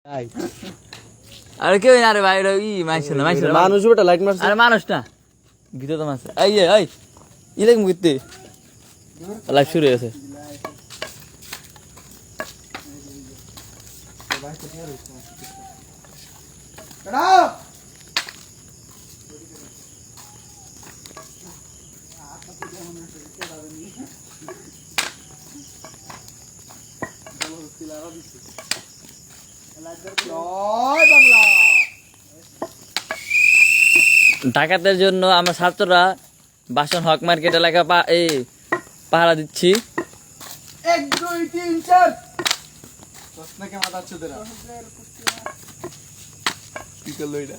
আরে কেউ না রে ভাই ই মাইছ না মানুষ ওটা লাইট মারছে আরে মানুষ না ভিতরে তো মাছ এই এই ই দেখ মুইতে লাইভ শুরু হয়েছে ডাকাতের জন্য আমরা ছাত্ররা বাসন হক মার্কেট এলাকা পাহারা দিচ্ছি। 1 2 3 4 প্রশ্নকে মাথাচ্ছ তোরা কি করলো এটা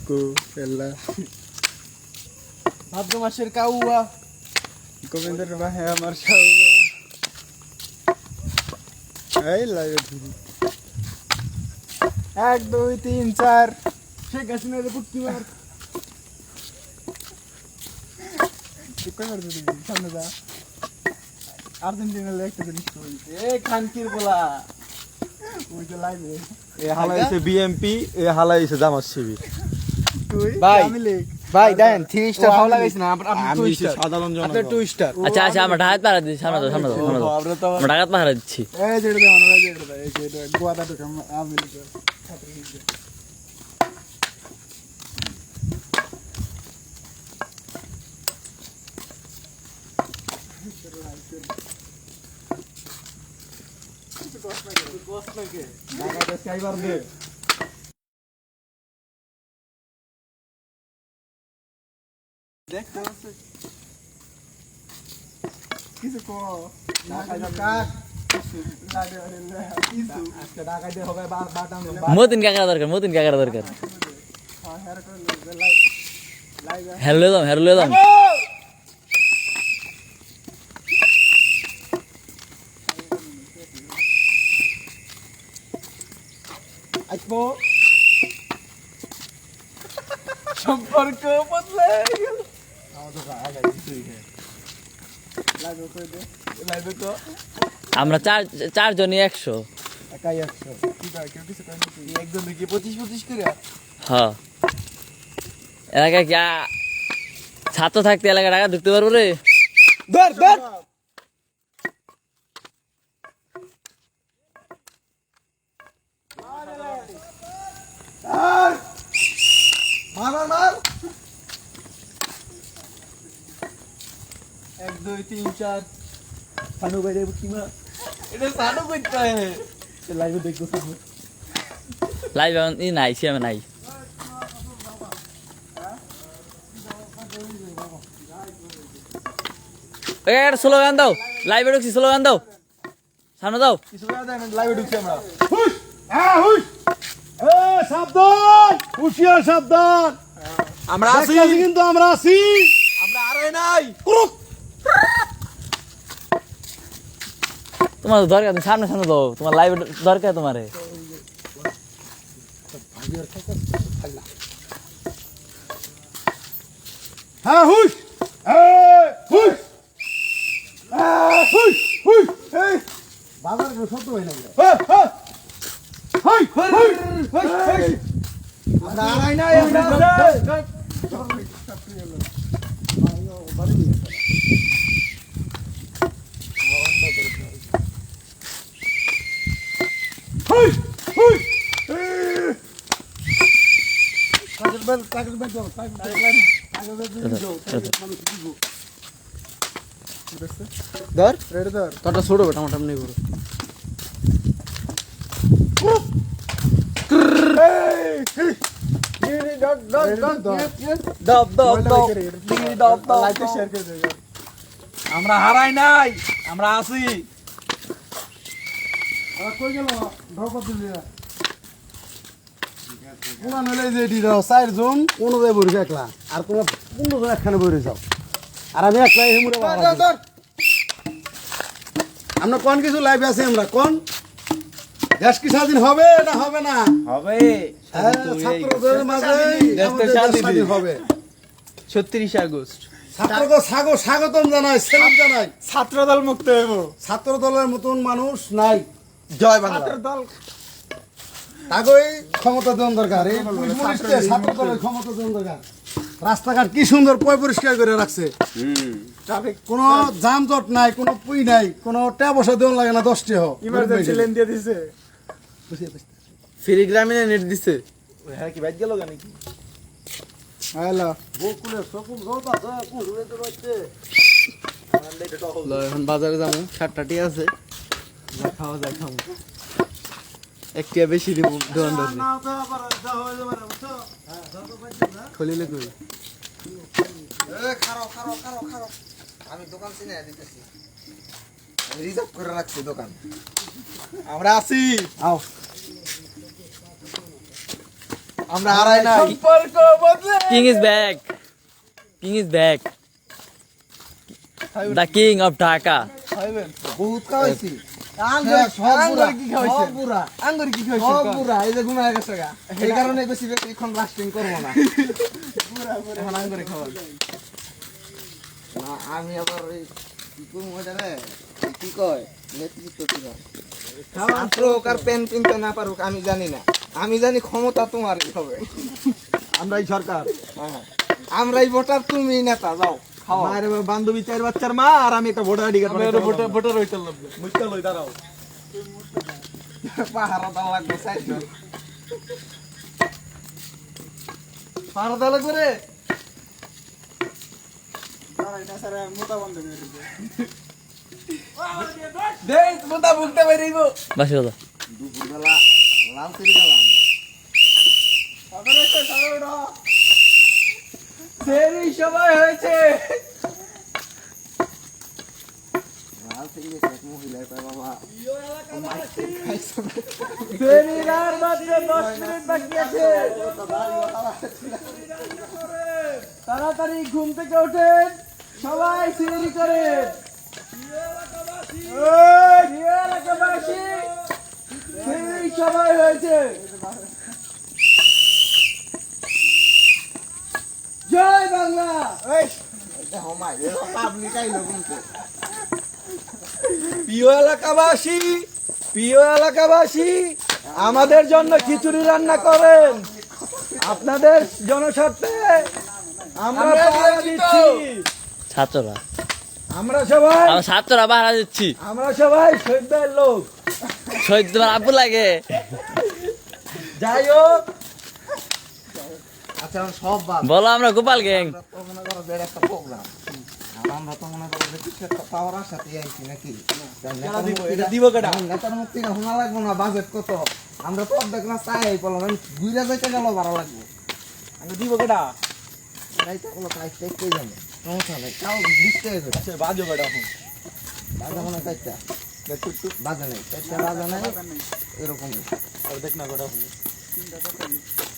কো পেলা ভাদ্র মাসের কাউয়া গোবিন্দের ভাই আমার শাউয়া এই লাগে 1 2 3 4 শেখ হাসিনার পুটকি মার চিকন আর দিদি সামনে যা আর্জেন্টিনার একটা জিনিস বলছে এ খানকির বলা ওই যে লাইভে এ হালাইছে বিএমপি এ হালাইছে জামাত শিবির তুই ভাই, আমি লিখ ভাই দেন 3 স্টার ভালো লাগাইছে না আপনি 2 স্টার সাধারণ জনগণ আপনি 2 স্টার আচ্ছা আচ্ছা আমরা ডাকাত পাহারা দিচ্ছি সামনে দাও আমরা তো আমরা ডাকাত পাহারা দিচ্ছি এই যেটা দাও আমরা যেটা দাও এই যেটা গোয়াটা তো আমি লিখ কিছু কো ঢাকা কাট আজকে ঢাকা দিয়ে হবে বাটাম মতিন কাকার দরকার হেরলে দাম আজপো সম্পর্ক বদলে গেল লাইভে তো আমরা চারজনই 100 একাই 100 কি কেউ কিছু কয় না একজন কি 25 করে হ্যাঁ এলাকায় কি ছাত্র থাকতে এলাকা টাকা ঢুকতে পারবো রে ধর মার 1 2 3 4 সানু ভাই দেব কি মা এটা সানু কইতে হয় লাইভে দেখো লাইভ ই নাই সিএম নাই একটা স্লোগান দাও লাইভে ঢুকছি স্লোগান দাও সামনে দাও কিছু না দেন লাইভে ঢুকছি আমরা হুশ হুশ এ সাবধান হুশিয়ার সাবধান আমরা আছি কিন্তু আমরা আরই নাই কুরুক তোমার দরকার তুমি সামনে দাও তোমার লাইভে দরকার তোমারে হ্যাঁ হুশ হুশ হুশ হুশ এই বাজার করে শব্দ হয় না হাই হাই আমরা আড়াই নাই আমরা হুশ হুশ ধর রেডি ধর তোটা ছোট বেটা মোটা নেই করো আমরা হারাই নাই আমরা আছি কই গেল পুরান হলে যে এটি দাও 4 জন কোন জায়গায় বইরে একলা আর কোন 15 জন একখানে বইরে যাও আর আমি একলাই হেমুরে আমরা কোন কিছু লাইভে আছে আমরা কোন দেশ কি স্বাধীন হবে না হবে না হবে ছাত্রদের মাঝে দেশটা স্বাধীন হবে 36 আগস্ট ছাত্রকে স্বাগতম জানাই, সেলুট জানাই। ছাত্রদল মুক্ত হইব। ছাত্র দলের মতন মানুষ নাই। জয় বাংলা। ছাত্রদল তাকেই ক্ষমতা দেওয়ার দরকার। এই পুলিশকে ছাত্র দলের ক্ষমতা দেওয়ার দরকার। রাস্তাঘাট কি সুন্দর পরিষ্কার করে রাখছে। ট্রাফিক কোনো যানজট নাই, কোনো পুই নাই, কোনো টাকা পয়সা দেওয়া লাগে না 10 টাকা। ইমার্জেন্সি লেন দিয়ে দিছে। ফ্রি গ্রামীণ নেট দিছে। হ্যাঁ কি বাইক গেল নাকি? হ্যালো এখন বাজারে যাবো, 7টা আছে, যা খাওয়া যায় খাবো। একটিয়া বেশি দিব দোকানদার খলিলে কই আমি দোকান চিনে দিতেছি, রিজার্ভ করে রাখছি দোকান। আমরা আছি। আও আমরা হারাই নাই। সম্পর্ক বদলে king is back, king is back, the king of Dhaka. খাইবেন? বহুত খাওয়াইছি। আঙ্গুর কি খাওয়াইছেন? সব বুড়া, আঙ্গুর কি সব খাওয়াইছেন? বুড়া, এই যে ঘুমায় গেছে গা। এই কারণে বেশি বেশি এখন লাস্টিং করবো না। এখন আঙ্গুরে খাওয়া। না, আমি আবার ওই কি করবো ওইটা রে, ওই কি কয় নেতৃত্ব দিবা। ছাত্র হোক আর পেন কিনতে না পারুক আমি জানি না, আমি জানি ক্ষমতা তোমারই হবে। আমরা এই সরকার। হ্যাঁ। আমরাই ভোটার, তুমি নেতা, যাও খাওয়া। মায়ের বান্ধবী 4 বাচ্চার মা, আর আমি একটা ভোটার আইডি কার্ড বানাইতে ভোটার ভোটার হইতে লাগবে। মুশকিল হই দাঁড়াও। পাহারা দেওয়া লাগবে সাইডে। পাহারা দেওয়া লাগবে রে। এটা স্যার মোটা বন্ধ করে দিবে। দেই মুদা বুকতে বেরিব। বাসি কথা দুপুরবেলা লাল করে গেলাম। সবাই এসে সবাই উঠো। সেই সময় হয়েছে। লাল থেকে গেছে এক মহিলা, কয় বাবা ফেরিরার মাত্র 10 মিনিট বাকি আছে। তাড়াতাড়ি ঘুম থেকে ওঠেন, সবাই সিঁড়ি করেন। প্রিয় এলাকাবাসী, সেই সময় হয়েছে। জয় বাংলা। পাবলিক আইলো কিন্তু। প্রিয় এলাকাবাসী, প্রিয় এলাকাবাসী, আমাদের জন্য খিচুড়ি রান্না করেন। আপনাদের জনস্বার্থে আমরা পাহারা দিচ্ছি। ছাত্ররা, আমরা সবাই আমরা ছাত্ররা বাহারা দিচ্ছি। আমরা সবাই শহীদ ভাইয়ের লোক। শহীদ তোমার আব্বু লাগে। যাই হোক, আচ্ছা এখন সব বাদ। বলো আমরা গোপাল গ্যাং। আমরা তো মনে করো যে এটা একটা প্রোগ্রাম, আর আমরা তো মনে করো যে কিছু একটা পাওয়ার আশাতে আইছি নাকি। কেডা দিব? এটা দিব কেডা? নেতার মুখ থেকে শোনা লাগবো না বাজেট কত। আমরা তো অর্ধেক না চাই বললাম, ঘুরে যাইতে গেল ভাড়া লাগবে। আমরা দিব কেডা? রাইতে কোনো প্রাইস টাইস জানে, সমস্যা নেই, তাও 20 টাকা করে। সে বাজো কেডা এখন? বাজা মনে হয় 4টা, বাজা নেই 4টা, বাজা নেই এরকমই। আর দেখ না কেডা হবে।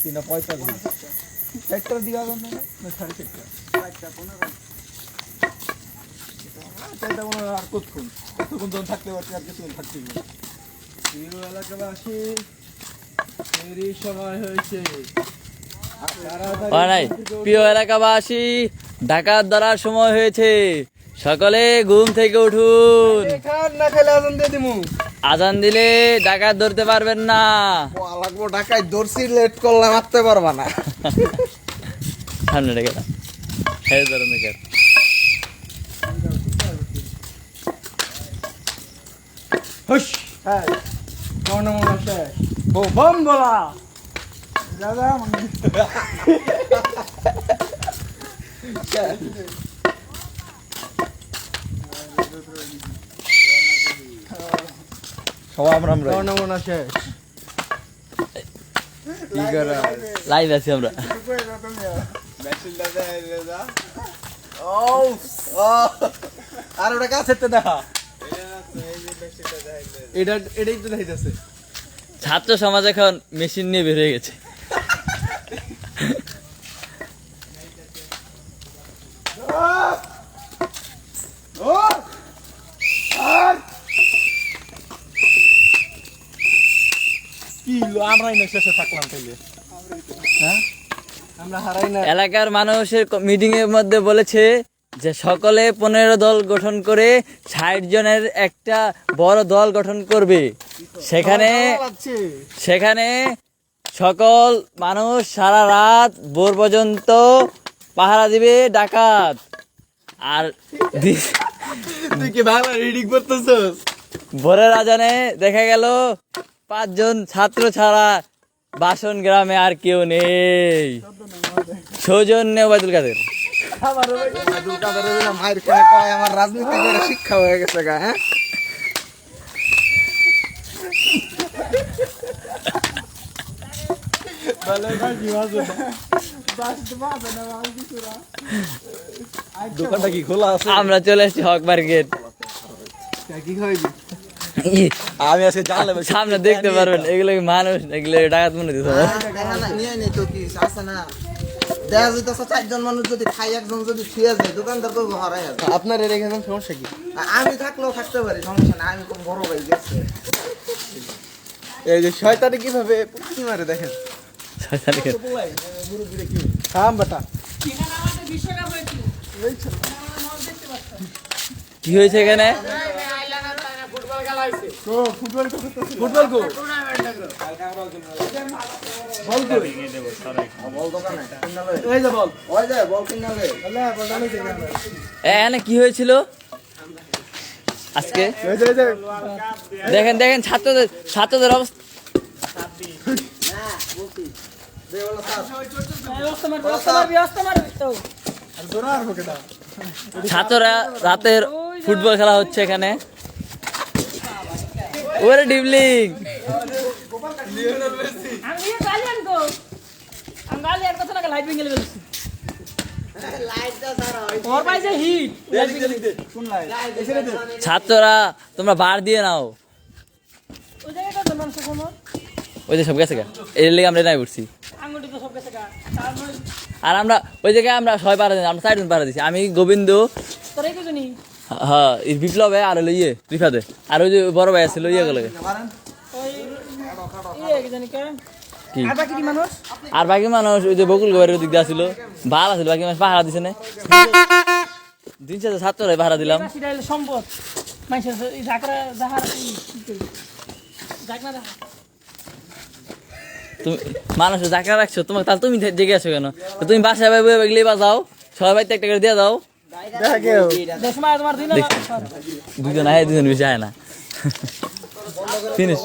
3.45 সেক্টর দিবা কেন না? 4.5 এটা মনে হয় আর কতক্ষণ? কতক্ষণ যখন থাকতে পারছি, আর কিছুক্ষণ থাকতে হবে। প্রিয় এলাকাবাসী, এরই সময় হয়েছে। হয় নাই, প্রিয় এলাকাবাসী, ঢাকার ধরার সময় হয়েছে। সকলে ঘুম থেকে উঠুন। খান না খেলে আজান দিয়ে দিমু। আজান দিলে ডাকাত ধরতে পারবেন না। পোয়া লাগবো ঢাকায়, দর্শি লেট করলে মারতে পারবা না। সামনে ডেকে না, হেরে ধরুন দেখে। হুশ, হ্যাঁ, মনে শেষ। বম বলা। দাদা সবাই আমরা নমুনা শেষ। লাইভ আছি আমরা। আর ওটা কাছে দেখা, এটাই তো দেখাইতেছে। ছাত্র সমাজ এখন মেশিন নিয়ে বের হয়ে গেছে। কি আমরাই না শেষে থাকলাম তাইলে, হ্যাঁ আমরা হারাই না। এলাকার মানুষের মিটিং এর মধ্যে বলেছে যে সকলে 15 দল গঠন করে 60 জনের একটা বড় দল গঠন করবে। সেখানে সকল মানুষ সারা রাত ভোর পর্যন্ত পাহারা দিবে ডাকাত। আর তুই কি ভালো রিডিং করতেছস? ভোরের আজানে দেখা গেল 5 জন ছাত্র ছাড়া বাসন গ্রামে আর কেউ নেই। সৌজন্যে ওবায়দুল কাদের। আব্দুল কাদের বলে মায়ের খেয়ে কয় আমার রাজনীতি করে শিক্ষা হয়ে গেছে গা। হ্যাঁ, দোকানটা কি খোলা আছে? আমরা চলে এসেছি হক মার্কেট। কি হয়েছে? আমি আজকে জানলাম সামনে দেখতে পারবেন এগুলো কি মানুষ, এগুলো ডাকাত মনে দিতে হবে। দেখা না নিয়ে নে তো কি আছে না, দেখা যাইতেছে 4 জন মানুষ যদি খাই, একজন যদি শুয়ে যায়, দোকানদার করবো হারাই আছে। আপনার এর এখানে সমস্যা কি? আমি থাকলেও থাকতে পারি, সমস্যা না, আমি খুব বড় ভাই গেছে। এই যে শয়তানি কিভাবে পুঁতি মারে দেখেন। থাম বেটা। কি হয়েছে এখানে? ফুটবল গো। এই যে বল। ওই যে বল কিনালে এখানে কি হয়েছিল আজকে? দেখেন দেখেন ছাত্রদের অবস্থা। ছাত্ররা রাতের ফুটবল খেলা হচ্ছে এখানে। ওরে ডিবলিং ছাত্ররা তোমরা বার দিয়ে নাও। ওই যে সব গেছে গা, এর লেগে আমরা নাই পড়ছি। আর আমরা ওই জায়গায় আমরা 6 পারা দিই, আমরা 4 জন পারা দিছি। আমি গোবিন্দ, হ্যাঁ বিপ্লবে, আর হলো ইয়ে রিফাতে, আর ওই যে বড় ভাই আছে ইয়ে গেলে কি। আর বাকি মানুষ ওই যে বকুল গোবারের দিক দিয়ে আসছিল, ভাল আছিল। বাকি মানুষ পাহারা দিছে না, দিন শেষে ছাত্ররাই পাহারা দিলাম। সম্পদ তুমি মানুষের জায়গা রাখছো, তোমাকে তাহলে তুমি জেগে আছো কেন? তো তুমি বাসায় গেলে বা যাও, সবাই বাড়িতে একটা করে দিয়ে দাও। দুজন আয়, দুজন বেশি আয় না। ফিনিশ।